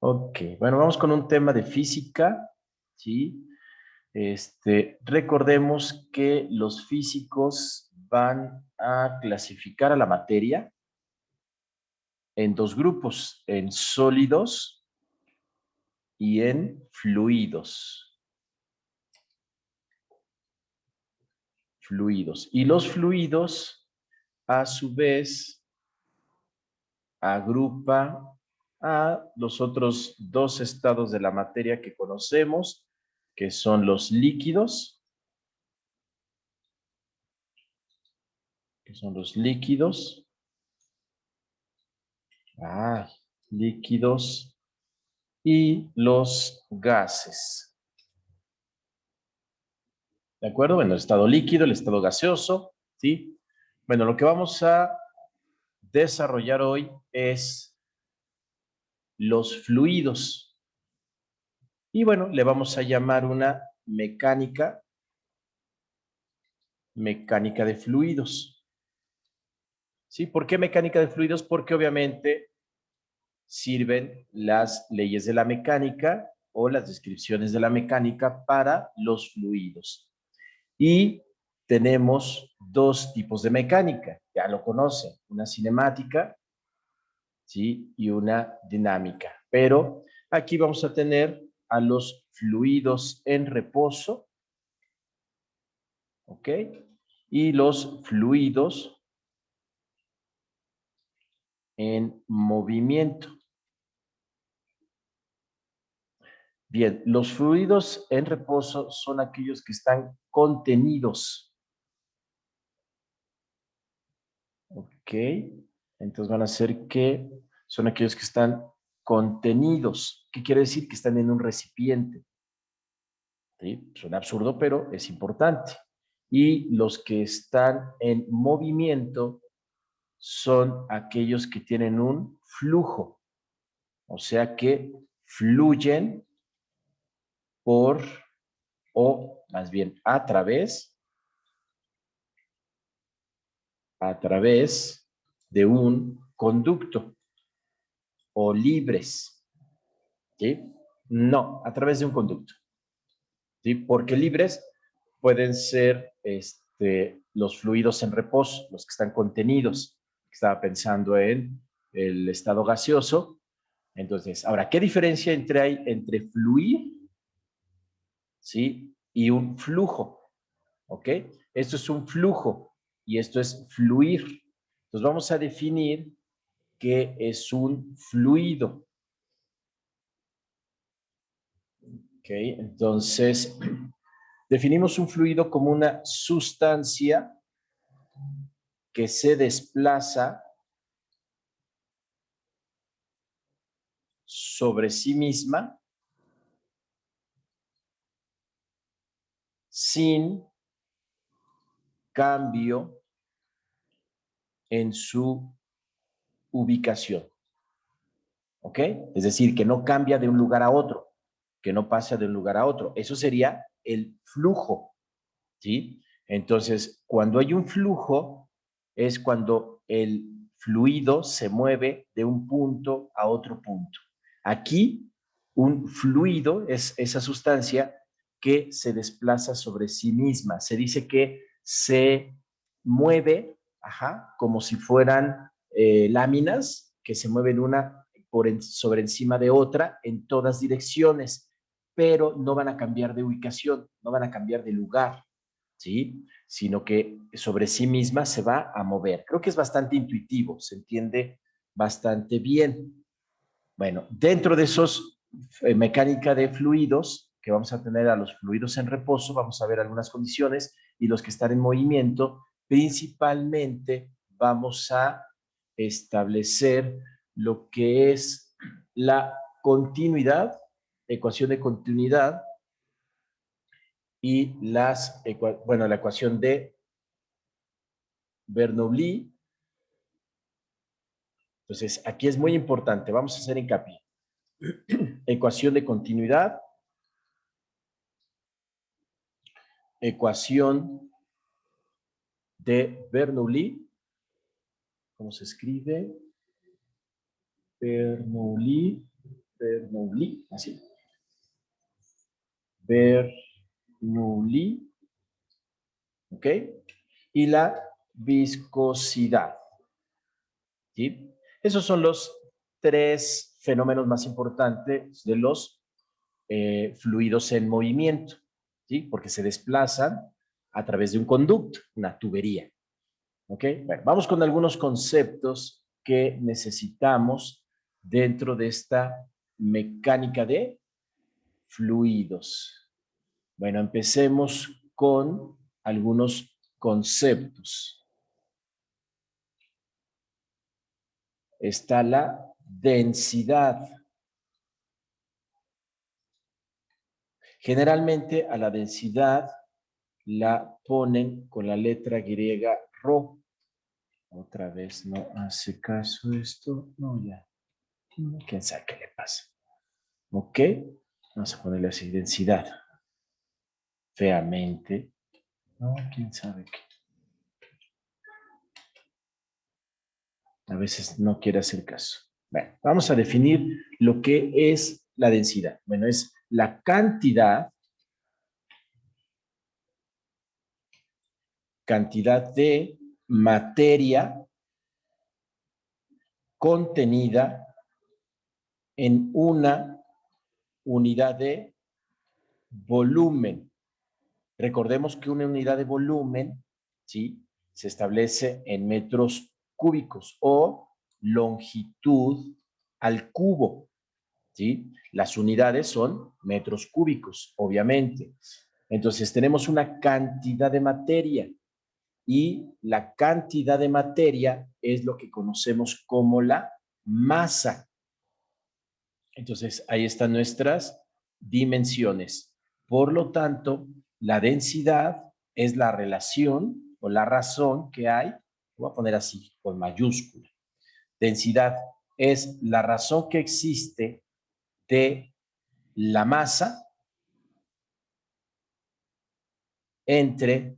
Ok, bueno, vamos con un tema de física, ¿sí? Recordemos que los físicos van a clasificar a la materia en dos grupos, en sólidos y en fluidos. Fluidos. Y los fluidos, a su vez, agrupa a los otros dos estados de la materia que conocemos, que son los líquidos, ah, líquidos y los gases. ¿De acuerdo? Bueno, el estado líquido, el estado gaseoso, ¿sí? Bueno, lo que vamos a desarrollar hoy es los fluidos. Y bueno, le vamos a llamar una mecánica de fluidos. ¿Sí? ¿Por qué mecánica de fluidos? Porque obviamente sirven las leyes de la mecánica o las descripciones de la mecánica para los fluidos. Y tenemos dos tipos de mecánica, ya lo conocen, una cinemática, ¿sí? Y una dinámica. Pero aquí vamos a tener a los fluidos en reposo, ¿ok? Y los fluidos en movimiento. Bien, los fluidos en reposo son aquellos que están contenidos, ¿ok? Entonces van a ser que son aquellos que están contenidos. ¿Qué quiere decir? Que están en un recipiente. ¿Sí? Suena absurdo, pero es importante. Y los que están en movimiento son aquellos que tienen un flujo, o sea que fluyen por, o más bien a través de un conducto o libres, ¿sí? No, a través de un conducto, ¿sí? Porque libres pueden ser los fluidos en reposo, los que están contenidos. Estaba pensando en el estado gaseoso. Entonces, ahora, ¿qué diferencia hay entre fluir, ¿sí? Y un flujo, ¿ok? Esto es un flujo y esto es fluir. Entonces, vamos a definir qué es un fluido, ¿ok? Entonces, definimos un fluido como una sustancia que se desplaza sobre sí misma sin cambio en su ubicación, ¿ok? Es decir, que no cambia de un lugar a otro, que no pasa de un lugar a otro. Eso sería el flujo, ¿sí? Entonces, cuando hay un flujo, es cuando el fluido se mueve de un punto a otro punto. Aquí, un fluido es esa sustancia que se desplaza sobre sí misma. Se dice que se mueve, ajá, como si fueran láminas que se mueven una sobre encima de otra en todas direcciones, pero no van a cambiar de ubicación, no van a cambiar de lugar, ¿sí? Sino que sobre sí misma se va a mover. Creo que es bastante intuitivo, se entiende bastante bien. Bueno, dentro de esos mecánica de fluidos, que vamos a tener a los fluidos en reposo, vamos a ver algunas condiciones y los que están en movimiento, principalmente vamos a establecer lo que es la continuidad, ecuación de continuidad y la ecuación de Bernoulli. Entonces, aquí es muy importante, vamos a hacer hincapié. Ecuación de continuidad, ecuación de Bernoulli. ¿Cómo se escribe? Bernoulli. Bernoulli, así. Bernoulli, ¿ok? Y la viscosidad, ¿sí? Esos son los tres fenómenos más importantes de los fluidos en movimiento, ¿sí? Porque se desplazan a través de un conducto, una tubería, ¿ok? Bueno, vamos con algunos conceptos que necesitamos dentro de esta mecánica de fluidos. Bueno, empecemos con algunos conceptos. Está la densidad. Generalmente a la densidad la ponen con la letra griega ρ. Otra vez no hace caso esto. No, ya. ¿Quién sabe qué le pasa? ¿Ok? Vamos a ponerle así, densidad. Feamente. No, quién sabe qué. A veces no quiere hacer caso. Bueno, vamos a definir lo que es la densidad. Bueno, es la cantidad de materia contenida en una unidad de volumen. Recordemos que una unidad de volumen, ¿sí?, se establece en metros cúbicos o longitud al cubo, ¿sí? Las unidades son metros cúbicos, obviamente. Entonces tenemos una cantidad de materia y la cantidad de materia es lo que conocemos como la masa. Entonces ahí están nuestras dimensiones. Por lo tanto, la densidad es la relación o la razón que hay, voy a poner así, con mayúscula. Densidad es la razón que existe de la masa entre,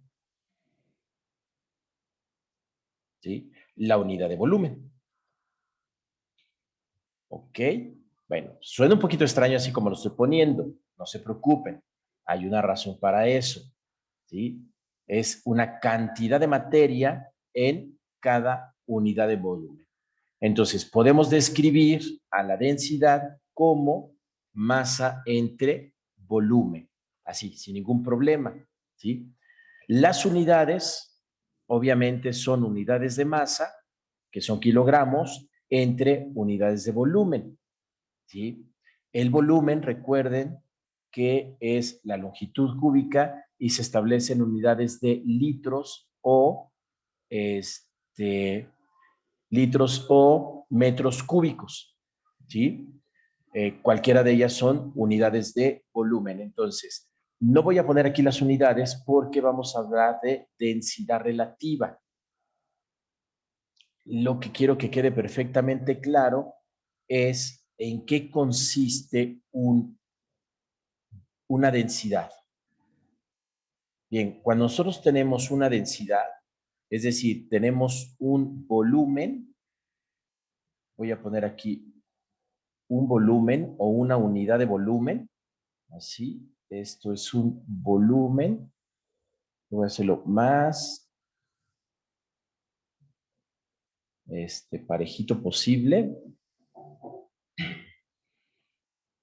¿sí?, la unidad de volumen. ¿Ok? Bueno, suena un poquito extraño así como lo estoy poniendo. No se preocupen. Hay una razón para eso, ¿sí? Es una cantidad de materia en cada unidad de volumen. Entonces, podemos describir a la densidad como masa entre volumen. Así, sin ningún problema, ¿sí? Las unidades, obviamente, son unidades de masa, que son kilogramos, entre unidades de volumen, ¿sí? El volumen, recuerden que es la longitud cúbica y se establece en unidades de litros o litros o metros cúbicos, ¿sí? Cualquiera de ellas son unidades de volumen. Entonces, no voy a poner aquí las unidades porque vamos a hablar de densidad relativa. Lo que quiero que quede perfectamente claro es en qué consiste una densidad. Bien, cuando nosotros tenemos una densidad, es decir, tenemos un volumen, voy a poner aquí un volumen o una unidad de volumen, así, esto es un volumen, voy a hacerlo más parejito posible,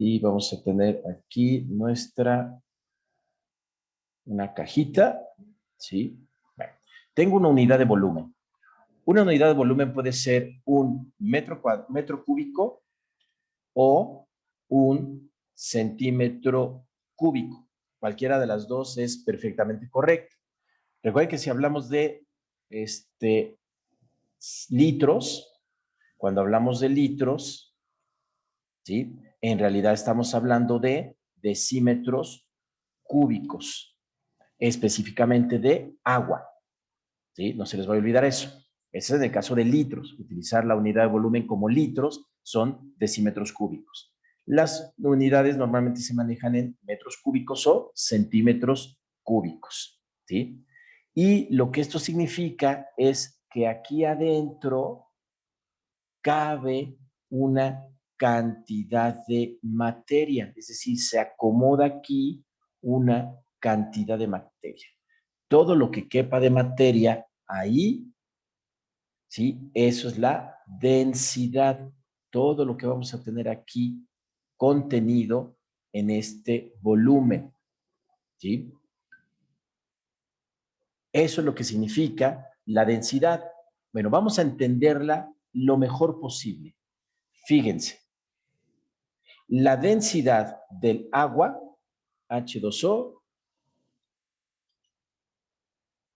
y vamos a tener aquí una cajita, ¿sí? Bueno, tengo una unidad de volumen. Una unidad de volumen puede ser un metro cúbico o un centímetro cúbico. Cualquiera de las dos es perfectamente correcta. Recuerden que si hablamos de litros, cuando hablamos de litros, ¿sí?, en realidad estamos hablando de decímetros cúbicos, específicamente de agua, ¿sí? No se les va a olvidar eso. Ese es el caso de litros. Utilizar la unidad de volumen como litros son decímetros cúbicos. Las unidades normalmente se manejan en metros cúbicos o centímetros cúbicos, ¿sí? Y lo que esto significa es que aquí adentro cabe una cantidad de materia, es decir, se acomoda aquí una cantidad de materia. Todo lo que quepa de materia ahí, ¿sí? Eso es la densidad. Todo lo que vamos a tener aquí contenido en este volumen, ¿sí? Eso es lo que significa la densidad. Bueno, vamos a entenderla lo mejor posible. Fíjense, la densidad del agua, H2O,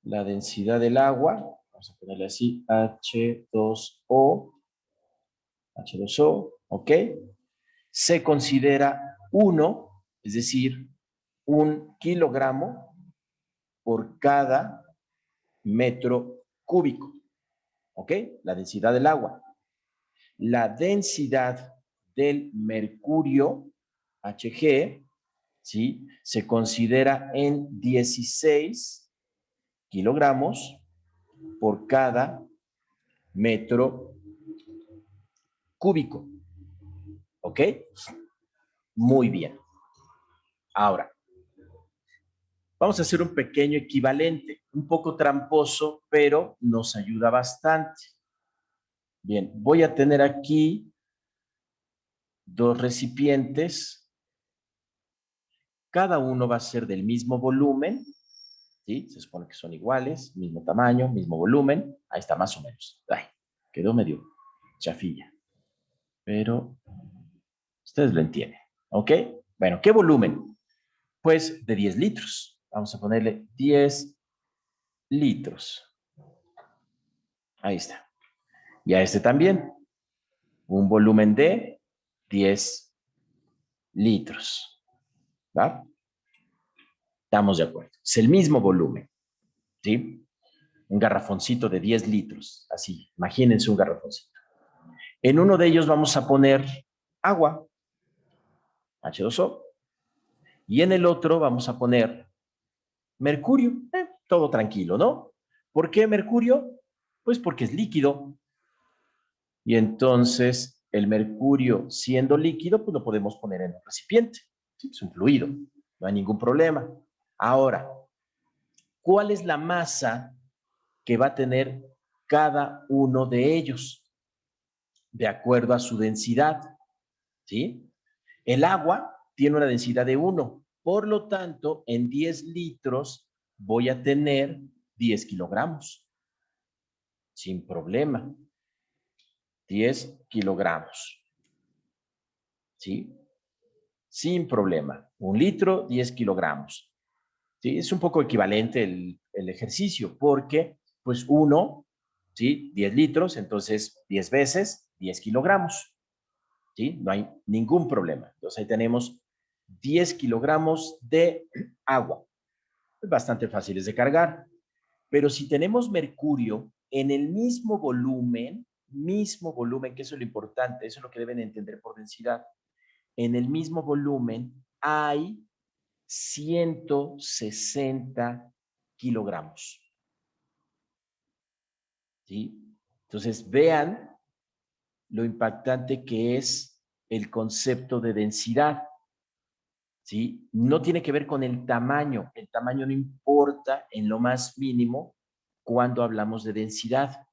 la densidad del agua, vamos a ponerle así, H2O, ¿ok? Se considera 1, es decir, 1 kilogramo por cada metro cúbico, ¿ok? La densidad del agua. La densidad del mercurio, Hg, ¿sí? Se considera en 16 kilogramos por cada metro cúbico, ¿ok? Muy bien. Ahora, vamos a hacer un pequeño equivalente, un poco tramposo, pero nos ayuda bastante. Bien, voy a tener aquí dos recipientes. Cada uno va a ser del mismo volumen, ¿sí? Se supone que son iguales, mismo tamaño, mismo volumen. Ahí está, más o menos. Ay, quedó medio chafilla, pero ustedes lo entienden, ¿ok? Bueno, ¿qué volumen? Pues de 10 litros. Vamos a ponerle 10 litros. Ahí está. Y a este también. Un volumen de 10 litros. ¿Va? Estamos de acuerdo. Es el mismo volumen. ¿Sí? Un garrafoncito de 10 litros. Así, imagínense un garrafoncito. En uno de ellos vamos a poner agua, H2O. Y en el otro vamos a poner mercurio. Todo tranquilo, ¿no? ¿Por qué mercurio? Pues porque es líquido. Y entonces el mercurio, siendo líquido, pues lo podemos poner en un recipiente. ¿Sí? Es un fluido, no hay ningún problema. Ahora, ¿cuál es la masa que va a tener cada uno de ellos? De acuerdo a su densidad, ¿sí? El agua tiene una densidad de 1, por lo tanto, en 10 litros voy a tener 10 kilogramos, sin problema. 10 kilogramos, ¿sí? Sin problema. 1 litro, 10 kilogramos. ¿Sí? Es un poco equivalente el ejercicio, porque pues 1, ¿sí? 10 litros, entonces 10 veces 10 kilogramos, ¿sí? No hay ningún problema. Entonces ahí tenemos 10 kilogramos de agua. Bastante fáciles de cargar. Pero si tenemos mercurio en el mismo volumen, que eso es lo importante, eso es lo que deben entender por densidad, en el mismo volumen hay 160 kilogramos. ¿Sí? Entonces, vean lo impactante que es el concepto de densidad. ¿Sí? No tiene que ver con el tamaño no importa en lo más mínimo cuando hablamos de densidad.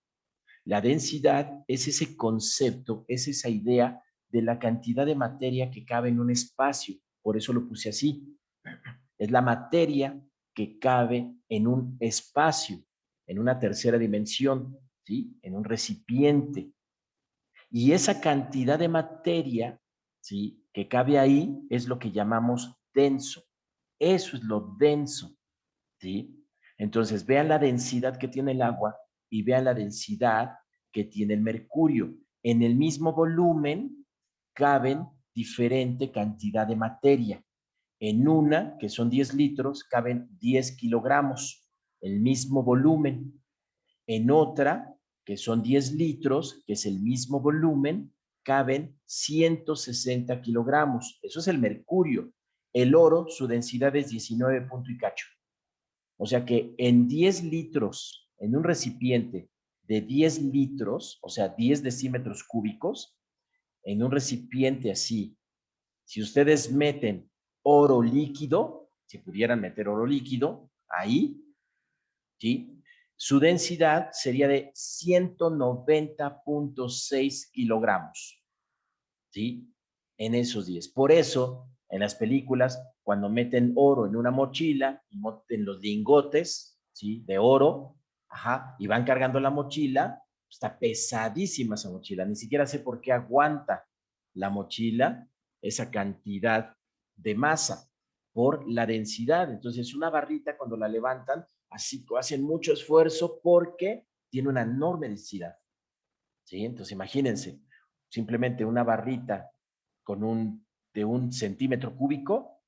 La densidad es ese concepto, es esa idea de la cantidad de materia que cabe en un espacio. Por eso lo puse así. Es la materia que cabe en un espacio, en una tercera dimensión, ¿sí? En un recipiente. Y esa cantidad de materia, ¿sí? Que cabe ahí es lo que llamamos denso. Eso es lo denso, ¿sí? Entonces, vean la densidad que tiene el agua y vean la densidad que tiene el mercurio. En el mismo volumen caben diferente cantidad de materia. En una, que son 10 litros, caben 10 kilogramos, el mismo volumen. En otra, que son 10 litros, que es el mismo volumen, caben 160 kilogramos. Eso es el mercurio. El oro, su densidad es 19 punto y cacho. O sea que en 10 litros, en un recipiente de 10 litros, o sea, 10 decímetros cúbicos, en un recipiente así, si ustedes meten oro líquido, si pudieran meter oro líquido ahí, ¿sí? Su densidad sería de 190.6 kilogramos, ¿sí? En esos 10. Por eso, en las películas, cuando meten oro en una mochila y meten los lingotes, ¿sí? De oro, ajá, y van cargando la mochila, está pesadísima esa mochila. Ni siquiera sé por qué aguanta la mochila esa cantidad de masa por la densidad. Entonces, una barrita cuando la levantan, así hacen mucho esfuerzo porque tiene una enorme densidad, ¿sí? Entonces, imagínense, simplemente una barrita de 1 centímetro cúbico,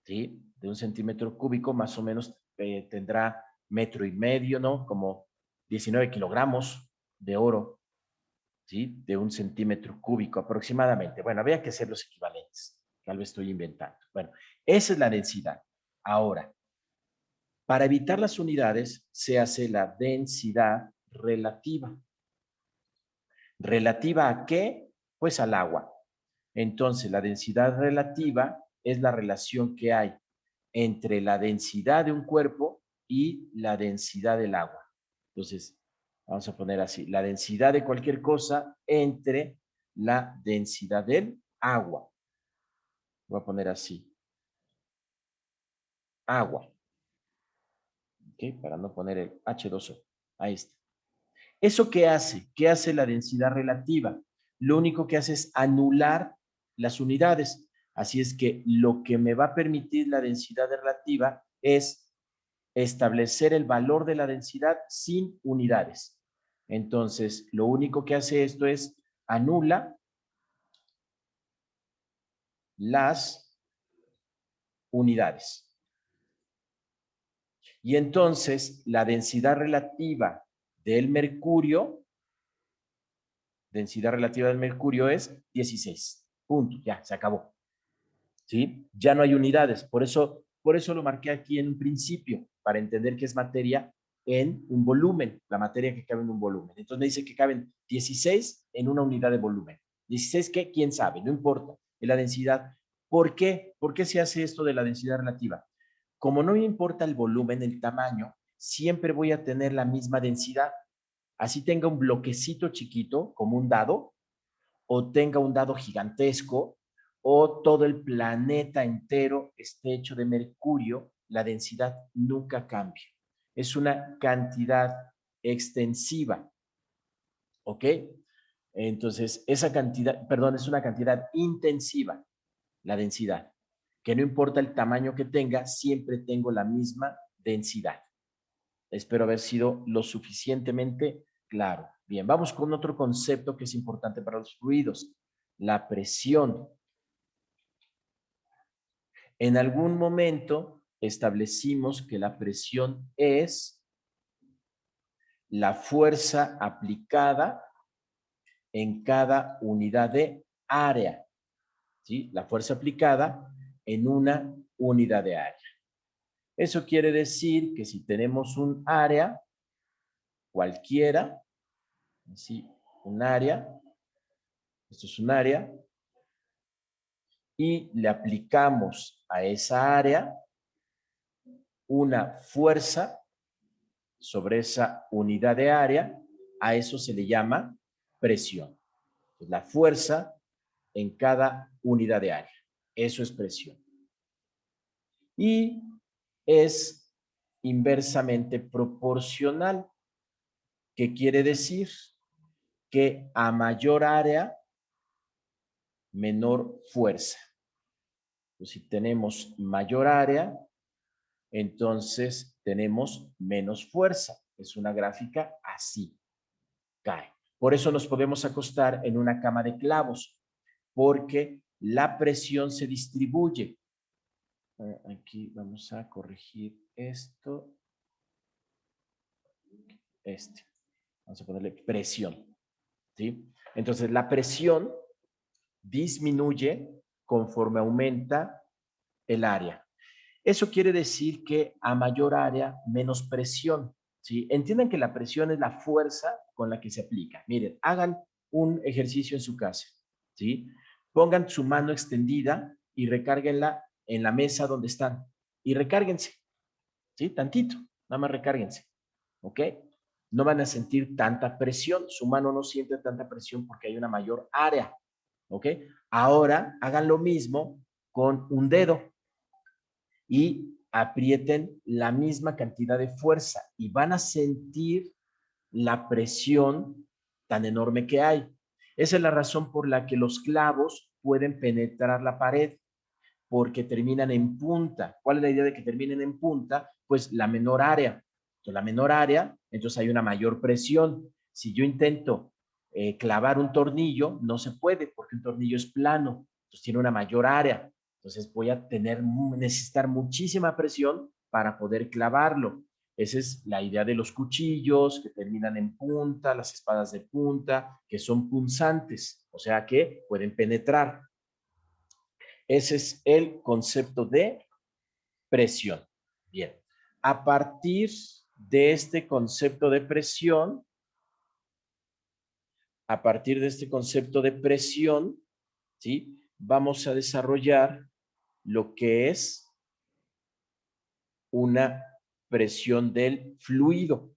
¿sí? De 1 centímetro cúbico más o menos tendrá 1,5 metros, ¿no? Como 19 kilogramos de oro, ¿sí? De 1 centímetro cúbico aproximadamente. Bueno, habría que hacer los equivalentes. Tal vez estoy inventando. Bueno, esa es la densidad. Ahora, para evitar las unidades, se hace la densidad relativa. ¿Relativa a qué? Pues al agua. Entonces, la densidad relativa es la relación que hay entre la densidad de un cuerpo y la densidad del agua. Entonces, vamos a poner así, la densidad de cualquier cosa entre la densidad del agua. Voy a poner así, agua, ¿ok? Para no poner el H2O. Ahí está. ¿Eso qué hace? ¿Qué hace la densidad relativa? Lo único que hace es anular las unidades. Así es que lo que me va a permitir la densidad relativa es establecer el valor de la densidad sin unidades. Entonces, lo único que hace esto es anula las unidades. Y entonces, la densidad relativa del mercurio es 16. Punto, ya, se acabó. ¿Sí? Ya no hay unidades. Por eso lo marqué aquí en un principio, para entender que es materia en un volumen, la materia que cabe en un volumen. Entonces me dice que caben 16 en una unidad de volumen. 16 ¿qué? ¿Quién sabe? No importa. Es la densidad. ¿Por qué? ¿Por qué se hace esto de la densidad relativa? Como no me importa el volumen, el tamaño, siempre voy a tener la misma densidad. Así tenga un bloquecito chiquito, como un dado, o tenga un dado gigantesco, o todo el planeta entero esté hecho de mercurio, la densidad nunca cambia. Es una cantidad extensiva, ¿ok? Entonces, esa cantidad, perdón, es una cantidad intensiva, la densidad, que no importa el tamaño que tenga, siempre tengo la misma densidad. Espero haber sido lo suficientemente claro. Bien, vamos con otro concepto que es importante para los fluidos, la presión. En algún momento establecimos que la presión es la fuerza aplicada en cada unidad de área, ¿sí? La fuerza aplicada en una unidad de área. Eso quiere decir que si tenemos un área cualquiera, ¿sí? Un área, esto es un área, y le aplicamos a esa área una fuerza sobre esa unidad de área, a eso se le llama presión. La fuerza en cada unidad de área. Eso es presión. Y es inversamente proporcional. ¿Qué quiere decir? Que a mayor área, menor fuerza. Pues si tenemos mayor área, entonces tenemos menos fuerza. Es una gráfica así, cae. Por eso nos podemos acostar en una cama de clavos, porque la presión se distribuye. Aquí vamos a corregir esto. Vamos a ponerle presión, ¿sí? Entonces, la presión disminuye conforme aumenta el área. Eso quiere decir que a mayor área, menos presión, ¿sí? Entiendan que la presión es la fuerza con la que se aplica. Miren, hagan un ejercicio en su casa. ¿sí? Pongan su mano extendida y recárguenla en la mesa donde están. Y recárguense, ¿sí? Tantito, nada más recárguense, ¿ok? No van a sentir tanta presión, su mano no siente tanta presión porque hay una mayor área, ¿ok? Ahora hagan lo mismo con un dedo y aprieten la misma cantidad de fuerza y van a sentir la presión tan enorme que hay. Esa es la razón por la que los clavos pueden penetrar la pared, porque terminan en punta. ¿Cuál es la idea de que terminen en punta? Pues la menor área. Entonces, la menor área, entonces hay una mayor presión. Si yo intento clavar un tornillo, no se puede porque un tornillo es plano, entonces tiene una mayor área. Entonces voy a necesitar muchísima presión para poder clavarlo. Esa es la idea de los cuchillos que terminan en punta, las espadas de punta, que son punzantes, o sea que pueden penetrar. Ese es el concepto de presión. Bien, a partir de este concepto de presión, ¿sí? Vamos a desarrollar lo que es una presión del fluido.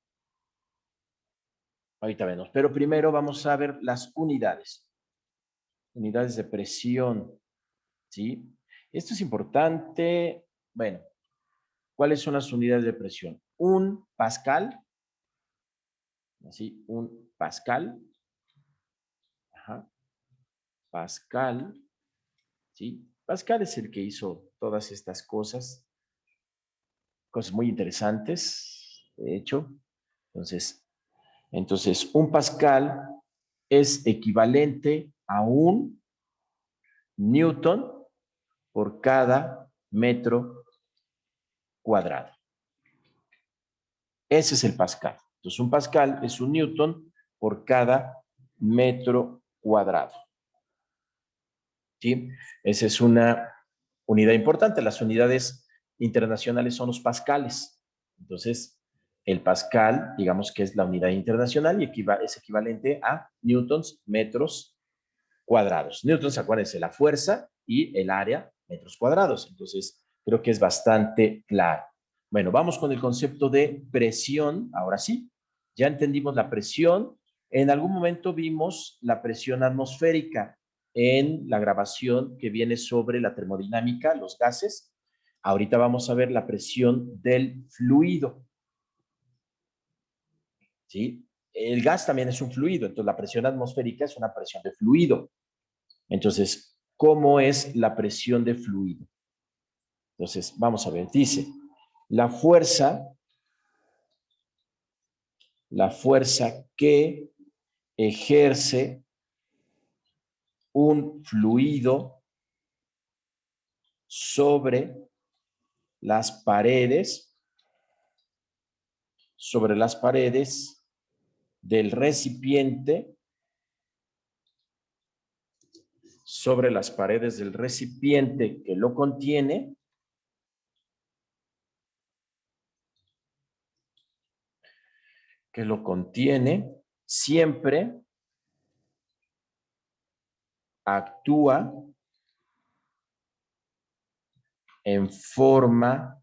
Ahorita vemos, pero primero vamos a ver las unidades. Unidades de presión, ¿sí? Esto es importante. Bueno, ¿cuáles son las unidades de presión? Un pascal, así, un pascal, ajá, Pascal, ¿sí? Pascal es el que hizo todas estas cosas muy interesantes, de hecho. Entonces, un pascal es equivalente a un newton por cada metro cuadrado. Ese es el pascal. Entonces, un pascal es un newton por cada metro cuadrado. ¿Sí? Esa es una unidad importante. Las unidades internacionales son los pascales. Entonces, el pascal, digamos que es la unidad internacional y es equivalente a newtons, metros cuadrados. Newtons, acuérdense, la fuerza y el área, metros cuadrados. Entonces, creo que es bastante claro. Bueno, vamos con el concepto de presión. Ahora sí, ya entendimos la presión. En algún momento vimos la presión atmosférica en la grabación que viene sobre la termodinámica, los gases. Ahorita vamos a ver la presión del fluido. ¿Sí? El gas también es un fluido, entonces la presión atmosférica es una presión de fluido. Entonces, ¿cómo es la presión de fluido? Entonces, vamos a ver, dice, la fuerza que ejerce un fluido sobre las paredes del recipiente, que lo contiene, siempre actúa en forma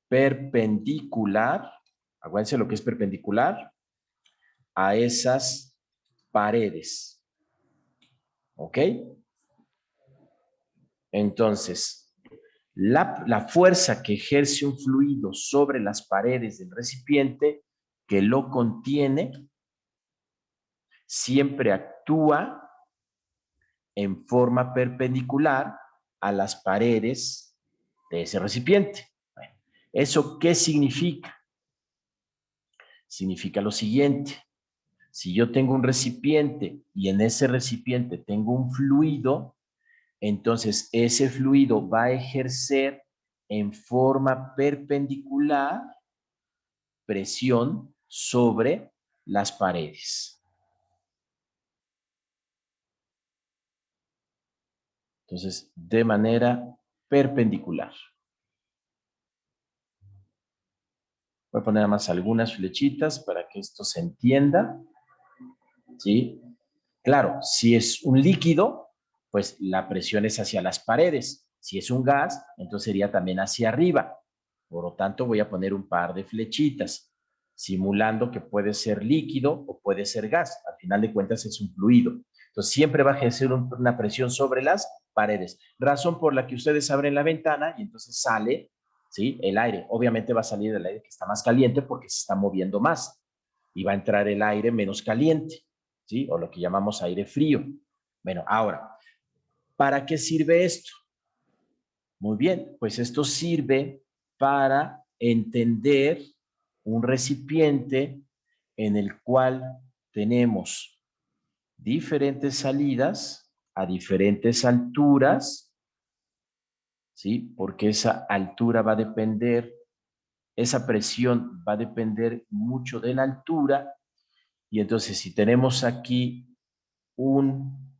perpendicular. Acuérdense lo que es perpendicular a esas paredes. ¿Ok? Entonces, la fuerza que ejerce un fluido sobre las paredes del recipiente que lo contiene siempre actúa en forma perpendicular a las paredes de ese recipiente. Bueno, ¿eso qué significa? Significa lo siguiente. Si yo tengo un recipiente y en ese recipiente tengo un fluido, entonces ese fluido va a ejercer en forma perpendicular presión sobre las paredes. Entonces, de manera perpendicular. Voy a poner además algunas flechitas para que esto se entienda. ¿Sí? Claro, si es un líquido, pues la presión es hacia las paredes. Si es un gas, entonces sería también hacia arriba. Por lo tanto, voy a poner un par de flechitas, simulando que puede ser líquido o puede ser gas. Al final de cuentas es un fluido. Entonces, siempre va a ejercer una presión sobre las paredes. Razón por la que ustedes abren la ventana y entonces sale, ¿sí?, el aire. Obviamente va a salir el aire que está más caliente porque se está moviendo más. Y va a entrar el aire menos caliente, ¿sí? O lo que llamamos aire frío. Bueno, ahora, ¿para qué sirve esto? Muy bien, pues esto sirve para entender un recipiente en el cual tenemos diferentes salidas a diferentes alturas, ¿sí? Porque esa altura va a depender, esa presión va a depender mucho de la altura. Y entonces, si tenemos aquí un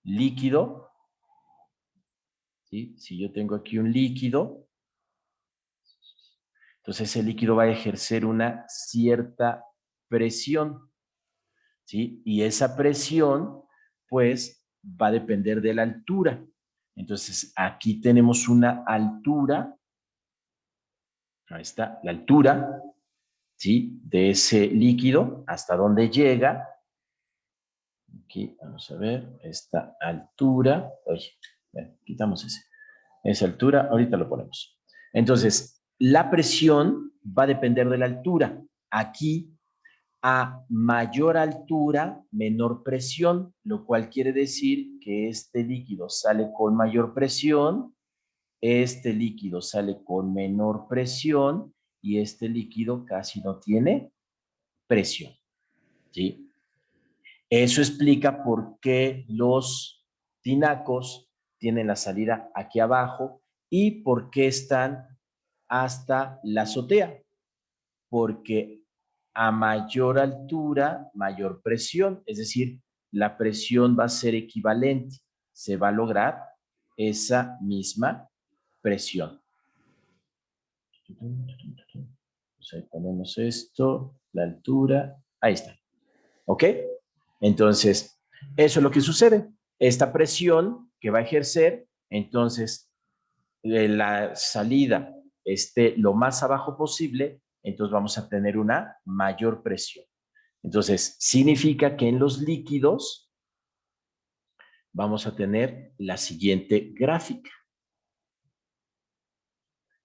líquido, ¿sí? Si yo tengo aquí un líquido, entonces ese líquido va a ejercer una cierta presión, ¿sí? Y esa presión, pues, va a depender de la altura. Entonces, aquí tenemos una altura, ahí está, la altura, ¿sí?, de ese líquido, hasta dónde llega. Aquí, vamos a ver, esta altura, oye, bueno, quitamos esa altura, ahorita lo ponemos. Entonces, la presión va a depender de la altura. Aquí, a mayor altura, menor presión, lo cual quiere decir que este líquido sale con mayor presión, este líquido sale con menor presión y este líquido casi no tiene presión, ¿sí? Eso explica por qué los tinacos tienen la salida aquí abajo y por qué están hasta la azotea. Porque a mayor altura, mayor presión, es decir, la presión va a ser equivalente. Se va a lograr esa misma presión. Pues ahí ponemos esto, la altura, ahí está. ¿Ok? Entonces, eso es lo que sucede. Esta presión que va a ejercer, entonces, la salida esté lo más abajo posible, entonces vamos a tener una mayor presión. Entonces, significa que en los líquidos vamos a tener la siguiente gráfica.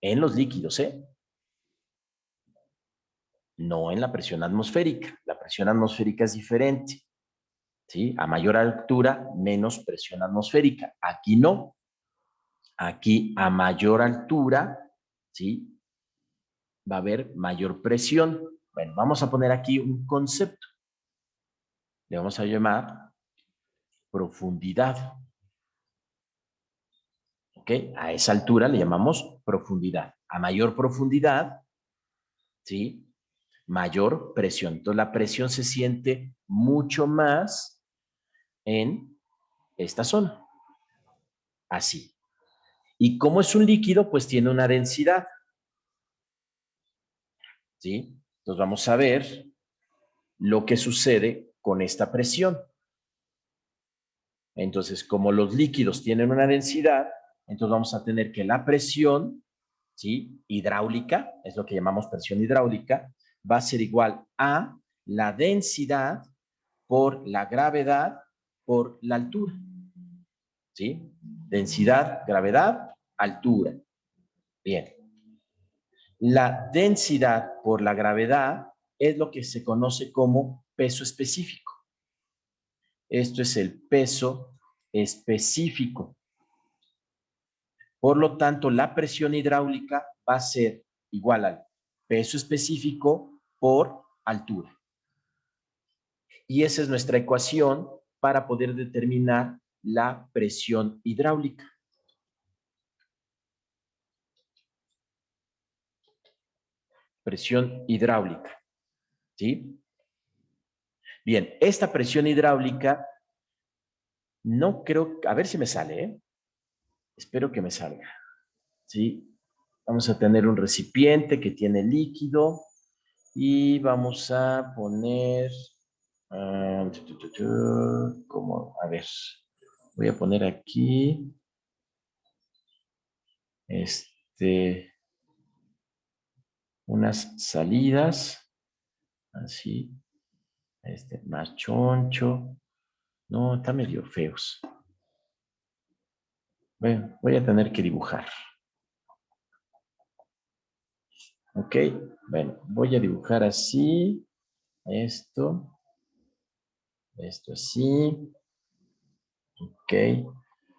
En los líquidos, ¿eh? No en la presión atmosférica. La presión atmosférica es diferente, ¿sí? A mayor altura, menos presión atmosférica. Aquí no. Aquí a mayor altura, ¿sí?, va a haber mayor presión. Bueno, vamos a poner aquí un concepto. Le vamos a llamar profundidad. ¿Ok? A esa altura le llamamos profundidad. A mayor profundidad, ¿sí?, mayor presión. Entonces la presión se siente mucho más en esta zona. Así. Y como es un líquido, pues tiene una densidad, ¿sí? Entonces vamos a ver lo que sucede con esta presión. Entonces, como los líquidos tienen una densidad, entonces vamos a tener que la presión, ¿sí?, hidráulica, es lo que llamamos presión hidráulica, va a ser igual a la densidad por la gravedad por la altura, ¿sí? Densidad, gravedad, altura. Bien. La densidad por la gravedad es lo que se conoce como peso específico. Esto es el peso específico. Por lo tanto, la presión hidráulica va a ser igual al peso específico por altura. Y esa es nuestra ecuación para poder determinar la presión hidráulica. Presión hidráulica, ¿sí? Bien, esta presión hidráulica no creo, a ver si me sale, ¿eh? Espero que me salga, ¿sí? Vamos a tener un recipiente que tiene líquido y vamos a poner ¿Cómo? A ver, voy a poner aquí, unas salidas, así, más choncho. No, está medio feos. Bueno, voy a tener que dibujar. Ok, bueno, voy a dibujar así, esto así, ok,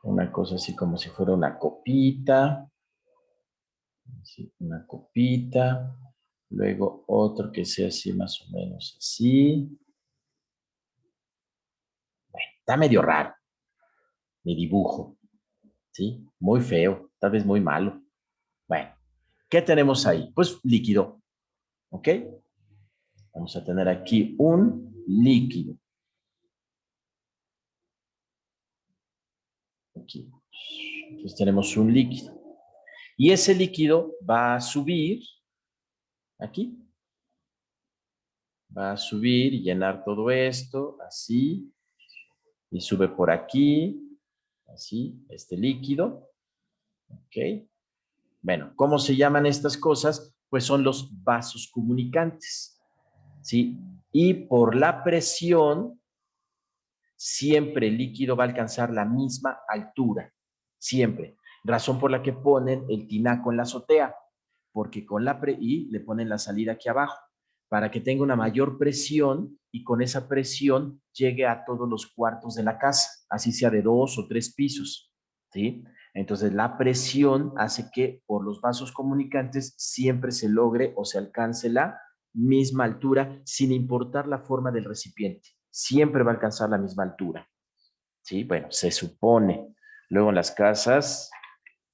una cosa así como si fuera una copita, así, una copita, luego otro que sea así más o menos así. Bueno, está medio raro mi dibujo, ¿sí? Muy feo, tal vez muy malo. Bueno, ¿qué tenemos ahí? Pues líquido, ¿ok? Vamos a tener aquí un líquido. Aquí. Entonces tenemos un líquido. Y ese líquido va a subir aquí. Va a subir y llenar todo esto, así. Y sube por aquí, así, este líquido. ¿Ok? Bueno, ¿cómo se llaman estas cosas? Pues son los vasos comunicantes. ¿Sí? Y por la presión, siempre el líquido va a alcanzar la misma altura. Siempre. Razón por la que ponen el tinaco en la azotea, porque con y le ponen la salida aquí abajo, para que tenga una mayor presión y con esa presión llegue a todos los cuartos de la casa, así sea de 2 o 3 pisos, ¿sí? Entonces la presión hace que por los vasos comunicantes siempre se logre o se alcance la misma altura sin importar la forma del recipiente. Siempre va a alcanzar la misma altura, ¿sí? Bueno, se supone. Luego en las casas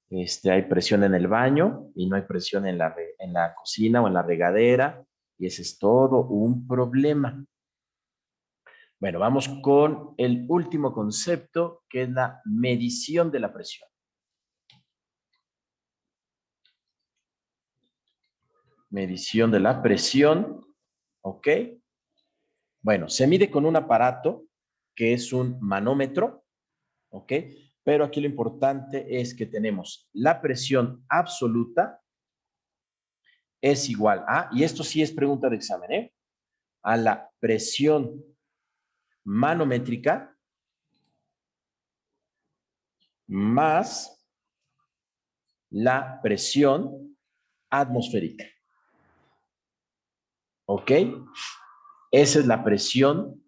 hay presión en el baño y no hay presión en la cocina o en la regadera, y ese es todo un problema. Bueno, vamos con el último concepto, que es la medición de la presión. Medición de la presión, ¿ok? Bueno, se mide con un aparato que es un manómetro, ¿ok? Pero aquí lo importante es que tenemos la presión absoluta es igual a, y esto sí es pregunta de examen, a la presión manométrica más la presión atmosférica. ¿Ok? Esa es la presión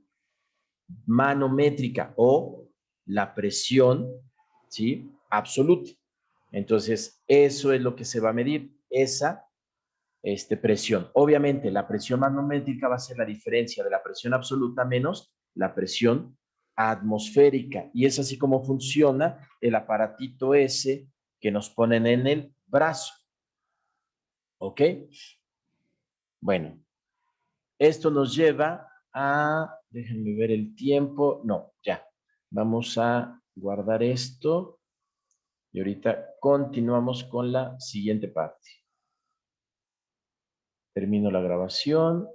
manométrica o la presión, ¿sí? Absoluta. Entonces, eso es lo que se va a medir, esa presión. Obviamente, la presión manométrica va a ser la diferencia de la presión absoluta menos la presión atmosférica. Y es así como funciona el aparatito ese que nos ponen en el brazo. ¿Ok? Bueno, esto nos lleva a, déjenme ver el tiempo, no, ya, vamos a guardar esto y ahorita continuamos con la siguiente parte. Termino la grabación.